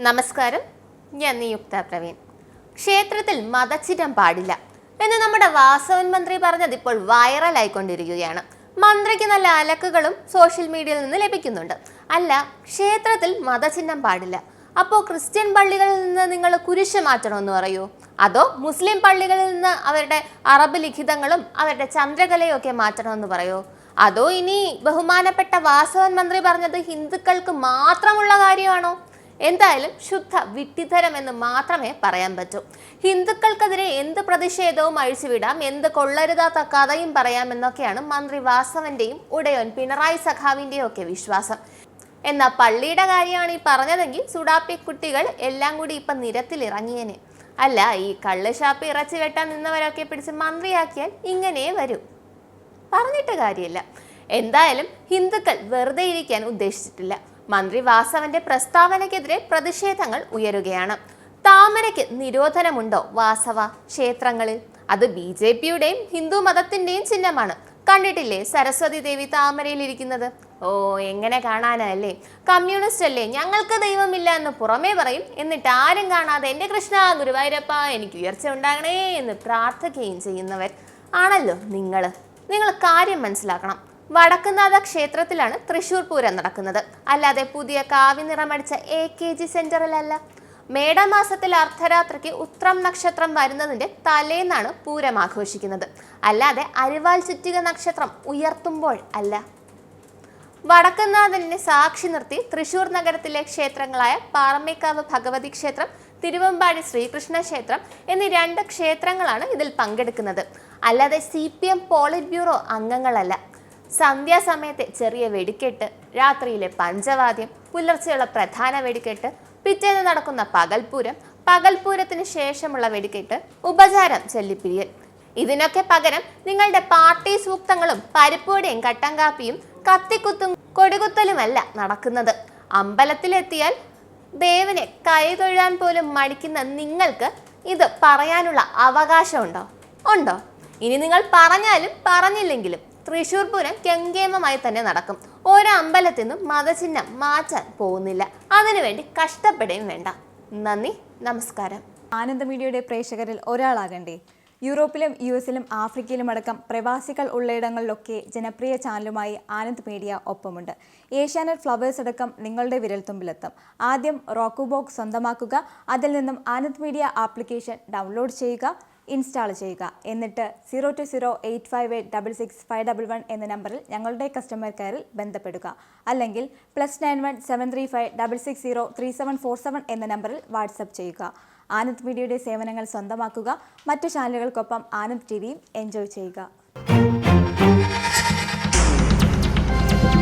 നമസ്കാരം, ഞാൻ നിയുക്ത പ്രവീൺ. ക്ഷേത്രത്തിൽ മതചിഹ്നം പാടില്ല എന്ന് നമ്മുടെ വാസവൻ മന്ത്രി പറഞ്ഞത് ഇപ്പോൾ വൈറലായിക്കൊണ്ടിരിക്കുകയാണ്. മന്ത്രിക്ക് നല്ല അലക്കുകളും സോഷ്യൽ മീഡിയയിൽ നിന്ന് ലഭിക്കുന്നുണ്ട്. അല്ല, ക്ഷേത്രത്തിൽ മതചിഹ്നം പാടില്ല, അപ്പോൾ ക്രിസ്ത്യൻ പള്ളികളിൽ നിന്ന് നിങ്ങൾ കുരിശ് മാറ്റണമെന്ന് പറയൂ? അതോ മുസ്ലിം പള്ളികളിൽ നിന്ന് അവരുടെ അറബ് ലിഖിതങ്ങളും അവരുടെ ചന്ദ്രകലയും ഒക്കെ മാറ്റണമെന്ന് പറയോ? അതോ ഇനി ബഹുമാനപ്പെട്ട വാസവൻ മന്ത്രി പറഞ്ഞത് ഹിന്ദുക്കൾക്ക് മാത്രമുള്ള കാര്യമാണോ? എന്തായാലും ശുദ്ധ വിഡ്ഢിത്തരം എന്ന് മാത്രമേ പറയാൻ പറ്റൂ. ഹിന്ദുക്കൾക്കെതിരെ എന്ത് പ്രതിഷേധവും അഴിച്ചുവിടാം, എന്ത് കൊള്ളരുതാത്ത കഥയും പറയാമെന്നൊക്കെയാണ് മന്ത്രി വാസവന്റെയും ഉടയോൻ പിണറായി സഖാവിന്റെയും ഒക്കെ വിശ്വാസം. എന്നാൽ പള്ളിയുടെ കാര്യമാണ് ഈ പറഞ്ഞതെങ്കിൽ സുഡാപ്പി കുട്ടികൾ എല്ലാം കൂടി ഇപ്പം നിരത്തിലിറങ്ങിയേനെ. അല്ല, ഈ കള്ള് ഷാപ്പ് ഇറച്ചി വെട്ടാൻ നിന്നവരൊക്കെ പിടിച്ച് മന്ത്രിയാക്കിയാൽ ഇങ്ങനെ വരും. പറഞ്ഞിട്ട് കാര്യമില്ല. എന്തായാലും ഹിന്ദുക്കൾ വെറുതെ ഇരിക്കാൻ ഉദ്ദേശിച്ചിട്ടില്ല. മന്ത്രി വാസവന്റെ പ്രസ്താവനയ്ക്കെതിരെ പ്രതിഷേധങ്ങൾ ഉയരുകയാണ്. താമരയ്ക്ക് നിരോധനമുണ്ടോ വാസവ ക്ഷേത്രങ്ങളിൽ? അത് BJPയുടെയും ഹിന്ദു മതത്തിന്റെയും ചിഹ്നമാണ്. കണ്ടിട്ടില്ലേ സരസ്വതി ദേവി താമരയിൽ ഇരിക്കുന്നത്? ഓ, എങ്ങനെ കാണാനല്ലേ? കമ്മ്യൂണിസ്റ്റ് അല്ലേ, ഞങ്ങൾക്ക് ദൈവമില്ല എന്ന് പുറമേ പറയും, എന്നിട്ട് ആരും കാണാതെ എൻ്റെ കൃഷ്ണ ഗുരുവായൂരപ്പ എനിക്ക് ഉയർച്ച ഉണ്ടാകണേ എന്ന് പ്രാർത്ഥിക്കുകയും ചെയ്യുന്നവർ ആണല്ലോ നിങ്ങൾ. കാര്യം മനസ്സിലാക്കണം. വടക്കുംനാഥ ക്ഷേത്രത്തിലാണ് തൃശ്ശൂർ പൂരം നടക്കുന്നത്, അല്ലാതെ പുതിയ കാവ്യനിറമടിച്ച AKG സെന്ററിലല്ല. മേടമാസത്തിൽ അർദ്ധരാത്രിക്ക് ഉത്രം നക്ഷത്രം വരുന്നതിന്റെ തലേന്നാണ് പൂരം ആഘോഷിക്കുന്നത്, അല്ലാതെ അരിവാൾ ചുറ്റിക നക്ഷത്രം ഉയർത്തുമ്പോൾ അല്ല. വടക്കുംനാഥനെ സാക്ഷി നിർത്തി തൃശ്ശൂർ നഗരത്തിലെ ക്ഷേത്രങ്ങളായ പാറമേക്കാവ് ഭഗവതി ക്ഷേത്രം, തിരുവമ്പാടി ശ്രീകൃഷ്ണ ക്ഷേത്രം എന്നീ 2 ക്ഷേത്രങ്ങളാണ് ഇതിൽ പങ്കെടുക്കുന്നത്, അല്ലാതെ CPM പോളിറ്റ് ബ്യൂറോ അംഗങ്ങളല്ല. സന്ധ്യാസമയത്തെ ചെറിയ വെടിക്കെട്ട്, രാത്രിയിലെ പഞ്ചവാദ്യം, പുലർച്ചെയുള്ള പ്രധാന വെടിക്കെട്ട്, പിറ്റേന്ന് നടക്കുന്ന പകൽപൂരം, പകൽപൂരത്തിന് ശേഷമുള്ള വെടിക്കെട്ട്, ഉപചാരം ചൊല്ലിപ്പിരിയൽ, ഇതിനൊക്കെ പകരം നിങ്ങളുടെ പാർട്ടി സൂക്തങ്ങളും പരിപ്പുവടയും കട്ടൻകാപ്പിയും കത്തിക്കുത്തും കൊടികുത്തലുമല്ല നടക്കുന്നത്. അമ്പലത്തിലെത്തിയാൽ ദേവനെ കൈതൊഴാൻ പോലും മടിക്കുന്ന നിങ്ങൾക്ക് ഇത് പറയാനുള്ള അവകാശമുണ്ടോ? ഉണ്ടോ? ഇനി നിങ്ങൾ പറഞ്ഞാലും പറഞ്ഞില്ലെങ്കിലും തൃശ്ശൂർ പൂരം കെങ്കേമമായി തന്നെ നടക്കും. ഓരോ അമ്പലത്തിൽ നിന്നും മതചിഹ്നം മാറ്റാൻ പോകുന്നില്ല. അതിനുവേണ്ടി കഷ്ടപ്പെടുകയും വേണ്ട. നന്ദി, നമസ്കാരം. ആനന്ദ മീഡിയയുടെ പ്രേക്ഷകരിൽ ഒരാളാകണ്ടേ? യൂറോപ്പിലും US-ലും ആഫ്രിക്കയിലും അടക്കം പ്രവാസികൾ ഉള്ളയിടങ്ങളിലൊക്കെ ജനപ്രിയ ചാനലുമായി ആനന്ദ് മീഡിയ ഒപ്പമുണ്ട്. ഏഷ്യാനെറ്റ് ഫ്ലവേഴ്സ് അടക്കം നിങ്ങളുടെ വിരൽത്തുമ്പിലെത്തും. ആദ്യം റോക്കു ബോക്സ് സ്വന്തമാക്കുക. അതിൽ നിന്നും ആനന്ദ് മീഡിയ ആപ്ലിക്കേഷൻ ഡൗൺലോഡ് ചെയ്യുക, ഇൻസ്റ്റാൾ ചെയ്യുക. എന്നിട്ട് 02085866511 എന്ന നമ്പറിൽ ഞങ്ങളുടെ കസ്റ്റമർ കെയറിൽ ബന്ധപ്പെടുക. അല്ലെങ്കിൽ +91 735 660 3747 എന്ന നമ്പറിൽ വാട്സപ്പ് ചെയ്യുക. ആനന്ദ് മീഡിയയുടെ സേവനങ്ങൾ സ്വന്തമാക്കുക. മറ്റു ചാനലുകൾക്കൊപ്പം ആനന്ദ് TVയും എൻജോയ് ചെയ്യുക.